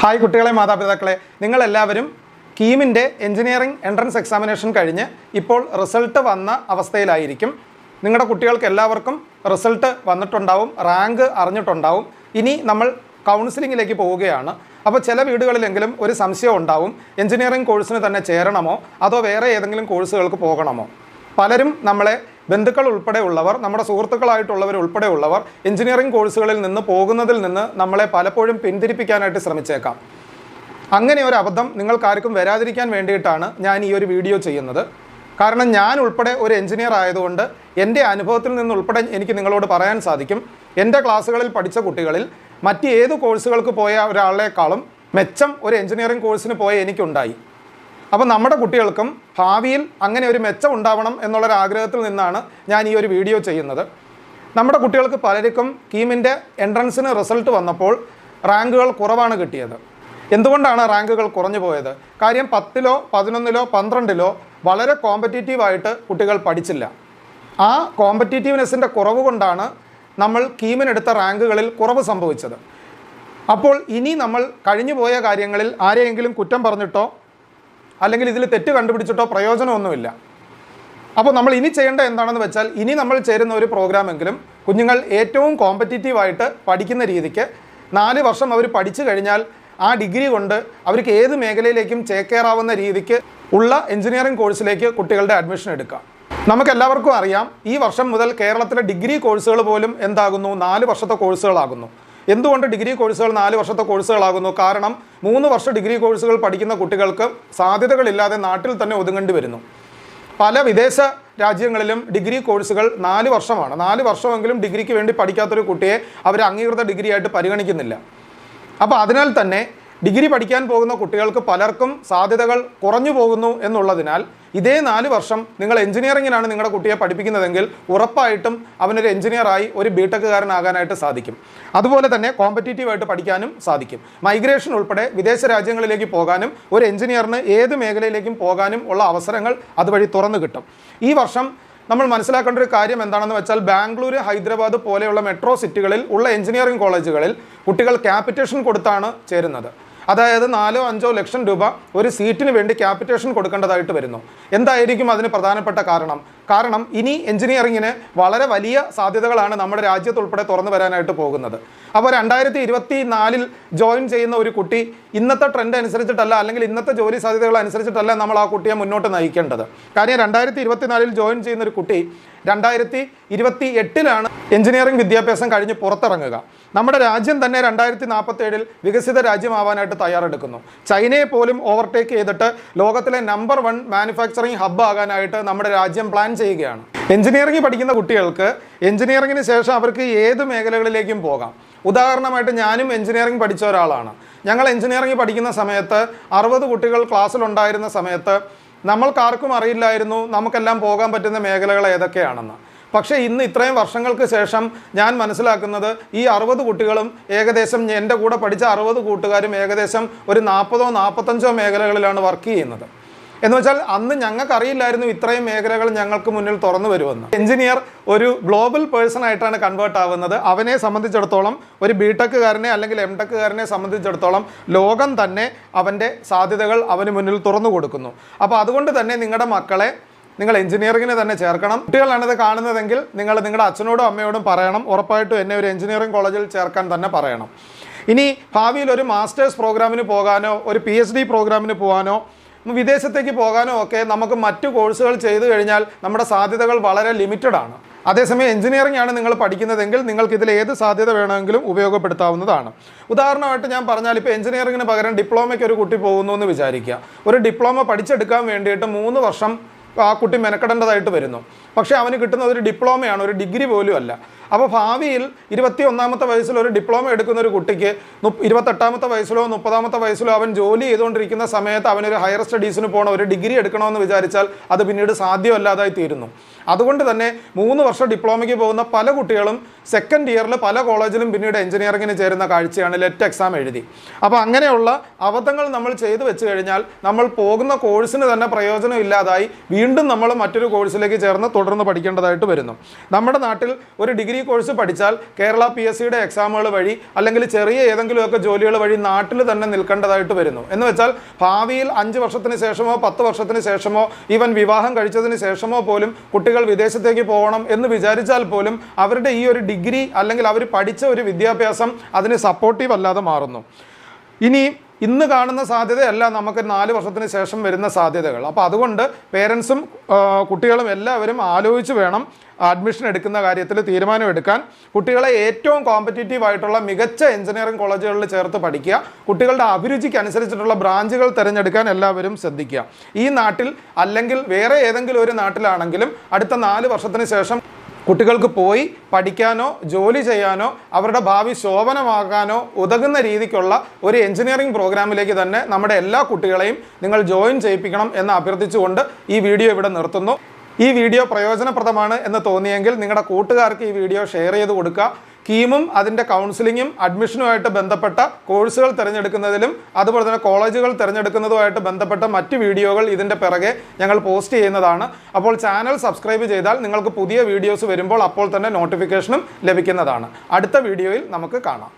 Hi കുട്ടികളെ മാതാപിതാക്കളെ, നിങ്ങളെല്ലാവരും കീമിൻ്റെ എഞ്ചിനീയറിംഗ് എൻട്രൻസ് എക്സാമിനേഷൻ കഴിഞ്ഞ് ഇപ്പോൾ റിസൾട്ട് വന്ന അവസ്ഥയിലായിരിക്കും. നിങ്ങളുടെ കുട്ടികൾക്ക് എല്ലാവർക്കും റിസൾട്ട് വന്നിട്ടുണ്ടാവും, റാങ്ക് അറിഞ്ഞിട്ടുണ്ടാവും. ഇനി നമ്മൾ കൗൺസിലിങ്ങിലേക്ക് പോവുകയാണ്. അപ്പോൾ ചില വീടുകളിലെങ്കിലും ഒരു സംശയം ഉണ്ടാവും, എഞ്ചിനീയറിംഗ് കോഴ്സിന് തന്നെ ചേരണമോ അതോ വേറെ ഏതെങ്കിലും കോഴ്സുകൾക്ക് പോകണമോ. പലരും നമ്മളെ ബന്ധുക്കൾ ഉൾപ്പെടെയുള്ളവർ, നമ്മുടെ സുഹൃത്തുക്കളായിട്ടുള്ളവർ ഉൾപ്പെടെയുള്ളവർ എഞ്ചിനീയറിംഗ് കോഴ്സുകളിൽ നിന്ന് പോകുന്നതിൽ നിന്ന് നമ്മളെ പലപ്പോഴും പിന്തിരിപ്പിക്കാനായിട്ട് ശ്രമിച്ചേക്കാം. അങ്ങനെ ഒരു അബദ്ധം നിങ്ങൾക്കാർക്കും വരാതിരിക്കാൻ വേണ്ടിയിട്ടാണ് ഞാൻ ഈ ഒരു വീഡിയോ ചെയ്യുന്നത്. കാരണം ഞാൻ ഉൾപ്പെടെ ഒരു എഞ്ചിനീയർ ആയതുകൊണ്ട് എൻ്റെ അനുഭവത്തിൽ നിന്നുൾപ്പെടെ എനിക്ക് നിങ്ങളോട് പറയാൻ സാധിക്കും, എൻ്റെ ക്ലാസ്സുകളിൽ പഠിച്ച കുട്ടികളിൽ മറ്റേത് കോഴ്സുകൾക്ക് പോയ ഒരാളെക്കാളും മെച്ചം ഒരു എഞ്ചിനീയറിംഗ് കോഴ്സിന് പോയ എനിക്കുണ്ടായി. അപ്പോൾ നമ്മുടെ കുട്ടികൾക്കും ഭാവിയിൽ അങ്ങനെ ഒരു മെച്ചം ഉണ്ടാവണം എന്നുള്ളൊരാഗ്രഹത്തിൽ നിന്നാണ് ഞാൻ ഈ ഒരു വീഡിയോ ചെയ്യുന്നത്. നമ്മുടെ കുട്ടികൾക്ക് പലർക്കും കീമിൻ്റെ എൻട്രൻസിന് റിസൾട്ട് വന്നപ്പോൾ റാങ്കുകൾ കുറവാണ് കിട്ടിയത്. എന്തുകൊണ്ടാണ് റാങ്കുകൾ കുറഞ്ഞു പോയത്? കാര്യം 10ലോ 11ലോ 12ലോ വളരെ കോമ്പറ്റീറ്റീവായിട്ട് കുട്ടികൾ പഠിച്ചില്ല. ആ കോമ്പറ്റീറ്റീവ്നെസ്സിൻ്റെ കുറവ് കൊണ്ടാണ് നമ്മൾ കീമിനെടുത്ത റാങ്കുകളിൽ കുറവ് സംഭവിച്ചത്. അപ്പോൾ ഇനി നമ്മൾ കഴിഞ്ഞു പോയ കാര്യങ്ങളിൽ ആരെയെങ്കിലും കുറ്റം പറഞ്ഞിട്ടോ അല്ലെങ്കിൽ ഇതിൽ തെറ്റ് കണ്ടുപിടിച്ചിട്ടോ പ്രയോജനമൊന്നുമില്ല. അപ്പോൾ നമ്മൾ ഇനി ചെയ്യേണ്ടത് എന്താണെന്ന് വെച്ചാൽ, ഇനി നമ്മൾ ചേരുന്ന ഒരു പ്രോഗ്രാമെങ്കിലും കുഞ്ഞുങ്ങൾ ഏറ്റവും കോമ്പറ്റീറ്റീവായിട്ട് പഠിക്കുന്ന രീതിക്ക് 4 വർഷം അവർ പഠിച്ചു കഴിഞ്ഞാൽ ആ ഡിഗ്രി കൊണ്ട് അവർക്ക് ഏത് മേഖലയിലേക്കും ചേക്കേറാവുന്ന രീതിക്ക് ഉള്ള എഞ്ചിനീയറിംഗ് കോഴ്സിലേക്ക് കുട്ടികളുടെ അഡ്മിഷൻ എടുക്കാം. നമുക്കെല്ലാവർക്കും അറിയാം, ഈ വർഷം മുതൽ കേരളത്തിലെ ഡിഗ്രി കോഴ്സുകൾ പോലും എന്താകുന്നു, 4 വർഷത്തെ കോഴ്സുകളാകുന്നു. എന്തുകൊണ്ട് ഡിഗ്രി കോഴ്സുകൾ 4 വർഷത്തെ കോഴ്സുകളാകുന്നു? കാരണം 3 വർഷ ഡിഗ്രി കോഴ്സുകൾ പഠിക്കുന്ന കുട്ടികൾക്ക് സാധ്യതകളില്ലാതെ നാട്ടിൽ തന്നെ ഒതുങ്ങേണ്ടി വരുന്നു. പല വിദേശ രാജ്യങ്ങളിലും ഡിഗ്രി കോഴ്സുകൾ 4 വർഷമാണ്. 4 വർഷമെങ്കിലും ഡിഗ്രിക്ക് വേണ്ടി പഠിക്കാത്തൊരു കുട്ടിയെ അവർ അംഗീകൃത ഡിഗ്രി ആയിട്ട് പരിഗണിക്കുന്നില്ല. അപ്പോൾ അതിനാൽ തന്നെ ഡിഗ്രി പഠിക്കാൻ പോകുന്ന കുട്ടികൾക്ക് പലർക്കും സാധ്യതകൾ കുറഞ്ഞു പോകുന്നു എന്നുള്ളതിനാൽ ഇതേ 4 വർഷം നിങ്ങൾ എഞ്ചിനീയറിങ്ങിനാണ് നിങ്ങളുടെ കുട്ടിയെ പഠിപ്പിക്കുന്നതെങ്കിൽ ഉറപ്പായിട്ടും അവനൊരു എഞ്ചിനീയറായി ഒരു ബിടെക്കുകാരനാകാനായിട്ട് സാധിക്കും. അതുപോലെ തന്നെ കോമ്പറ്റീറ്റീവായിട്ട് പഠിക്കാനും സാധിക്കും. മൈഗ്രേഷൻ ഉൾപ്പെടെ വിദേശ രാജ്യങ്ങളിലേക്ക് പോകാനും ഒരു എഞ്ചിനീയറിന് ഏത് മേഖലയിലേക്കും പോകാനും ഉള്ള അവസരങ്ങൾ അതുവഴി തുറന്നു കിട്ടും. ഈ വർഷം നമ്മൾ മനസ്സിലാക്കേണ്ട ഒരു കാര്യം എന്താണെന്ന് വെച്ചാൽ, ബാംഗ്ലൂർ, ഹൈദരാബാദ് പോലെയുള്ള മെട്രോ സിറ്റികളിൽ ഉള്ള എഞ്ചിനീയറിംഗ് കോളേജുകളിൽ കുട്ടികൾ ക്യാപിറ്റേഷൻ കൊടുത്താണ് ചേരുന്നത്. അതായത് 4-5 ലക്ഷം രൂപ ഒരു സീറ്റിന് വേണ്ടി ക്യാപിറ്റേഷൻ കൊടുക്കേണ്ടതായിട്ട് വരുന്നു. എന്തായിരിക്കും അതിന് പ്രധാനപ്പെട്ട കാരണം ഇനി എഞ്ചിനീയറിങ്ങിന് വളരെ വലിയ സാധ്യതകളാണ് നമ്മുടെ രാജ്യത്തുൾപ്പെടെ തുറന്നു വരാനായിട്ട് പോകുന്നത്. അപ്പോൾ 2024 ജോയിൻ ചെയ്യുന്ന ഒരു കുട്ടി ഇന്നത്തെ ട്രെൻഡ് അനുസരിച്ചിട്ടല്ല, അല്ലെങ്കിൽ ഇന്നത്തെ ജോലി സാധ്യതകൾ അനുസരിച്ചിട്ടല്ല നമ്മൾ ആ കുട്ടിയെ മുന്നോട്ട് നയിക്കേണ്ടത്. കാര്യം 2024 ജോയിൻ ചെയ്യുന്ന ഒരു കുട്ടി 2028 എഞ്ചിനീയറിംഗ് വിദ്യാഭ്യാസം കഴിഞ്ഞ് പുറത്തിറങ്ങുക. നമ്മുടെ രാജ്യം തന്നെ 2047 വികസിത രാജ്യമാവാനായിട്ട് തയ്യാറെടുക്കുന്നു. ചൈനയെ പോലും ഓവർടേക്ക് ചെയ്തിട്ട് ലോകത്തിലെ നമ്പർ 1 മാനുഫാക്ചറിങ് ഹബ്ബ് ആകാനായിട്ട് നമ്മുടെ രാജ്യം പ്ലാൻ ചെയ്യുകയാണ്. എഞ്ചിനീയറിംഗ് പഠിക്കുന്ന കുട്ടികൾക്ക് എഞ്ചിനീയറിംഗിന് ശേഷം അവർക്ക് ഏത് മേഖലകളിലേക്കും പോകാം. ഉദാഹരണമായിട്ട് ഞാനും എഞ്ചിനീയറിംഗ് പഠിച്ച ഒരാളാണ്. ഞങ്ങൾ എഞ്ചിനീയറിംഗ് പഠിക്കുന്ന സമയത്ത് 60 കുട്ടികൾ ക്ലാസ്സിലുണ്ടായിരുന്ന സമയത്ത് നമ്മൾക്കാർക്കും അറിയില്ലായിരുന്നു നമുക്കെല്ലാം പോകാൻ പറ്റുന്ന മേഖലകൾ ഏതൊക്കെയാണെന്ന്. പക്ഷേ ഇന്ന് ഇത്രയും വർഷങ്ങൾക്ക് ശേഷം ഞാൻ മനസ്സിലാക്കുന്നത്, ഈ 60 കുട്ടികളും ഏകദേശം എൻ്റെ കൂടെ പഠിച്ച 60 കൂട്ടുകാരും ഏകദേശം ഒരു 40-45 മേഖലകളിലാണ് വർക്ക് ചെയ്യുന്നത്. എന്ന് വെച്ചാൽ അന്ന് ഞങ്ങൾക്കറിയില്ലായിരുന്നു ഇത്രയും മേഖലകൾ ഞങ്ങൾക്ക് മുന്നിൽ തുറന്നു വരുമെന്ന്. എഞ്ചിനീയർ ഒരു ഗ്ലോബൽ പേഴ്സൺ ആയിട്ടാണ് കൺവേർട്ട് ആവുന്നത്. അവനെ സംബന്ധിച്ചിടത്തോളം, ഒരു ബിടെക്കുകാരനെ അല്ലെങ്കിൽ എംടെക്കുകാരനെ സംബന്ധിച്ചിടത്തോളം ലോകം തന്നെ അവൻ്റെ സാധ്യതകൾ അവന് മുന്നിൽ തുറന്നു കൊടുക്കുന്നു. അപ്പോൾ അതുകൊണ്ട് തന്നെ നിങ്ങളുടെ മക്കളെ നിങ്ങൾ എഞ്ചിനീയറിങ്ങിന് തന്നെ ചേർക്കണം. കുട്ടികളാണിത് കാണുന്നതെങ്കിൽ നിങ്ങൾ നിങ്ങളുടെ അച്ഛനോടും അമ്മയോടും പറയണം, ഉറപ്പായിട്ടും എന്നെ ഒരു എഞ്ചിനീയറിംഗ് കോളേജിൽ ചേർക്കാൻ തന്നെ പറയണം. ഇനി ഭാവിയിൽ ഒരു മാസ്റ്റേഴ്സ് പ്രോഗ്രാമിന് പോകാനോ ഒരു PhD പ്രോഗ്രാമിന് പോകാനോ വിദേശത്തേക്ക് പോകാനോ ഒക്കെ നമുക്ക് മറ്റു കോഴ്സുകൾ ചെയ്തു കഴിഞ്ഞാൽ നമ്മുടെ സാധ്യതകൾ വളരെ ലിമിറ്റഡ് ആണ്. അതേസമയം എഞ്ചിനീയറിംഗ് ആണ് നിങ്ങൾ പഠിക്കുന്നതെങ്കിൽ നിങ്ങൾക്ക് ഇതിൽ ഏത് സാധ്യത വേണമെങ്കിലും ഉപയോഗപ്പെടുത്താവുന്നതാണ്. ഉദാഹരണമായിട്ട് ഞാൻ പറഞ്ഞാൽ, ഇപ്പോൾ എഞ്ചിനീയറിംഗിന് പകരം ഡിപ്ലോമയ്ക്ക് ഒരു കുട്ടി പോകുന്നു എന്ന് വിചാരിക്കുക. ഒരു ഡിപ്ലോമ പഠിച്ചെടുക്കാൻ വേണ്ടിയിട്ട് 3 വർഷം ആ കുട്ടി മെനക്കെടേണ്ടതായിട്ട് വരുന്നു. പക്ഷേ അവന് കിട്ടുന്ന ഒരു ഡിപ്ലോമയാണ്, ഒരു ഡിഗ്രി പോലും അല്ല. അപ്പോൾ ഭാവിയിൽ 21ാമത്തെ വയസ്സിൽ ഒരു ഡിപ്ലോമ എടുക്കുന്ന ഒരു കുട്ടിക്ക് 28ാമത്തെ വയസ്സിലോ 30ാമത്തെ വയസ്സിലോ അവൻ ജോലി ചെയ്തുകൊണ്ടിരിക്കുന്ന സമയത്ത് അവനൊരു ഹയർ സ്റ്റഡീസിന് പോകണം, ഒരു ഡിഗ്രി എടുക്കണമെന്ന് വിചാരിച്ചാൽ അത് പിന്നീട് സാധ്യമല്ലാതായി തീരുന്നു. അതുകൊണ്ട് തന്നെ 3 വർഷം ഡിപ്ലോമയ്ക്ക് പോകുന്ന പല കുട്ടികളും സെക്കൻഡ് ഇയറിൽ പല കോളേജിലും പിന്നീട് എഞ്ചിനീയറിംഗിന് ചേരുന്ന കാഴ്ചയാണ്, ലെറ്റ് എക്സാം എഴുതി. അപ്പോൾ അങ്ങനെയുള്ള അബദ്ധങ്ങൾ നമ്മൾ ചെയ്തു വെച്ച് കഴിഞ്ഞാൽ നമ്മൾ പോകുന്ന കോഴ്സിന് തന്നെ പ്രയോജനം ഇല്ലാതായി വീണ്ടും നമ്മൾ മറ്റൊരു കോഴ്സിലേക്ക് ചേർന്ന് തുടർന്ന് പഠിക്കേണ്ടതായിട്ട് വരുന്നു. നമ്മുടെ നാട്ടിൽ ഒരു ഡിഗ്രി ഈ കോഴ്സ് പഠിച്ചാൽ കേരള PSCയുടെ എക്സാമുകൾ വഴി അല്ലെങ്കിൽ ചെറിയ ഏതെങ്കിലുമൊക്കെ ജോലികൾ വഴി നാട്ടിൽ തന്നെ നിൽക്കേണ്ടതായിട്ട് വരുന്നു. എന്ന് വെച്ചാൽ ഭാവിയിൽ 5 വർഷത്തിന് ശേഷമോ 10 വർഷത്തിന് ശേഷമോ ഈവൻ വിവാഹം കഴിച്ചതിന് ശേഷമോ പോലും കുട്ടികൾ വിദേശത്തേക്ക് പോകണം എന്ന് വിചാരിച്ചാൽ പോലും അവരുടെ ഈ ഒരു ഡിഗ്രി അല്ലെങ്കിൽ അവർ പഠിച്ച ഒരു വിദ്യാഭ്യാസം അതിന് സപ്പോർട്ടീവ് അല്ലാതെ മാറുന്നു. ഇനി ഇന്ന് കാണുന്ന സാധ്യതയല്ല നമുക്ക് 4 വർഷത്തിന് ശേഷം വരുന്ന സാധ്യതകൾ. അപ്പോൾ അതുകൊണ്ട് പേരൻസും കുട്ടികളും എല്ലാവരും ആലോചിച്ച് വേണം അഡ്മിഷൻ എടുക്കുന്ന കാര്യത്തിൽ തീരുമാനമെടുക്കാൻ. കുട്ടികളെ ഏറ്റവും കോമ്പറ്റീറ്റീവ് ആയിട്ടുള്ള മികച്ച എഞ്ചിനീയറിംഗ് കോളേജുകളിൽ ചേർത്ത് പഠിക്കുക. കുട്ടികളുടെ അഭിരുചിക്ക് അനുസരിച്ചിട്ടുള്ള ബ്രാഞ്ചുകൾ തിരഞ്ഞെടുക്കാൻ എല്ലാവരും ശ്രദ്ധിക്കുക. ഈ നാട്ടിൽ അല്ലെങ്കിൽ വേറെ ഏതെങ്കിലും ഒരു നാട്ടിലാണെങ്കിലും അടുത്ത 4 വർഷത്തിന് ശേഷം കുട്ടികൾക്ക് പോയി പഠിക്കാനോ ജോലി ചെയ്യാനോ അവരുടെ ഭാവി ശോഭനമാകാനോ ഉതകുന്ന രീതിക്കുള്ള ഒരു എഞ്ചിനീയറിംഗ് പ്രോഗ്രാമിലേക്ക് തന്നെ നമ്മുടെ എല്ലാ കുട്ടികളെയും നിങ്ങൾ ജോയിൻ ചെയ്യിപ്പിക്കണം എന്ന് അഭ്യർത്ഥിച്ചുകൊണ്ട് ഈ വീഡിയോ ഇവിടെ നിർത്തുന്നു. ഈ വീഡിയോ പ്രയോജനപ്രദമാണ് എന്ന് തോന്നിയെങ്കിൽ നിങ്ങളുടെ കൂട്ടുകാർക്ക് ഈ വീഡിയോ ഷെയർ ചെയ്ത് കൊടുക്കുക. കീമും അതിൻ്റെ കൗൺസിലിങ്ങും അഡ്മിഷനുമായിട്ട് ബന്ധപ്പെട്ട കോഴ്സുകൾ തിരഞ്ഞെടുക്കുന്നതിലും അതുപോലെ തന്നെ കോളേജുകൾ തിരഞ്ഞെടുക്കുന്നതുമായിട്ട് ബന്ധപ്പെട്ട മറ്റ് വീഡിയോകൾ ഇതിൻ്റെ പിറകെ ഞങ്ങൾ പോസ്റ്റ് ചെയ്യുന്നതാണ്. അപ്പോൾ ചാനൽ സബ്സ്ക്രൈബ് ചെയ്താൽ നിങ്ങൾക്ക് പുതിയ വീഡിയോസ് വരുമ്പോൾ അപ്പോൾ തന്നെ നോട്ടിഫിക്കേഷനും ലഭിക്കുന്നതാണ്. അടുത്ത വീഡിയോയിൽ നമുക്ക് കാണാം.